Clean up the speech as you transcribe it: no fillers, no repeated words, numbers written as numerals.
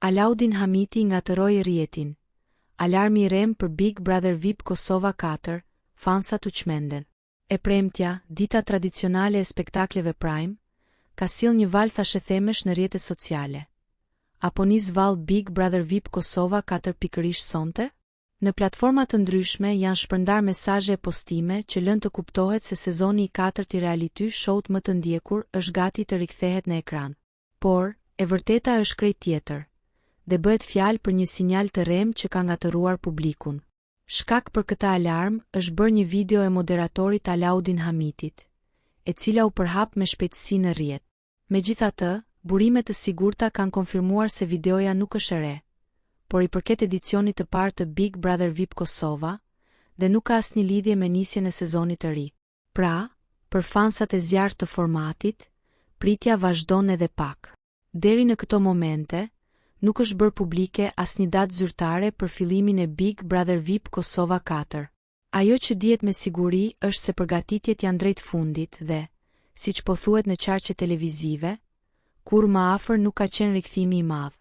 Alaudin Hamiti ngatëroi rrjetin. Alarmi i rem për Big Brother VIP Kosova 4, fansat u çmenden. E premtja, dita tradicionale e spektakleve Prime, ka sill një valë thashethemesh në rrjetet sociale. Apo nis vallë Big Brother VIP Kosova 4 pikërisht sonte? Në platforma të ndryshme janë shpërndar mesazhe e postime që lën të kuptohet se sezoni i 4 i reality show-t më të ndjekur është gati të rikthehet në ekran. Por, e vërteta është krejt tjetër, dhe bëhet fjalë për një sinjal të rem që ka ngatëruar publikun. Shkak për këtë alarm është bërë një video e moderatorit Alaudin Hamitit, e cila u përhap me shpejtësi në rrjet. Megjithatë, burime të sigurta kanë konfirmuar se videoja nuk është e re, por i përket edicionit të parë të Big Brother VIP Kosova, dhe nuk ka asnjë lidhje me nisjen e sezonit të ri. Pra, për fansat e zjarrt të formatit, pritja vazhdon edhe pak. Deri në këto momente, nuk është bërë publike asnjë datë zyrtare për fillimin e Big Brother VIP Kosova 4. Ajo që dihet me siguri është se përgatitjet janë drejt fundit dhe, siç po thuhet në qarqe televizive, kur më afër nuk ka qenë rikthimi i madh.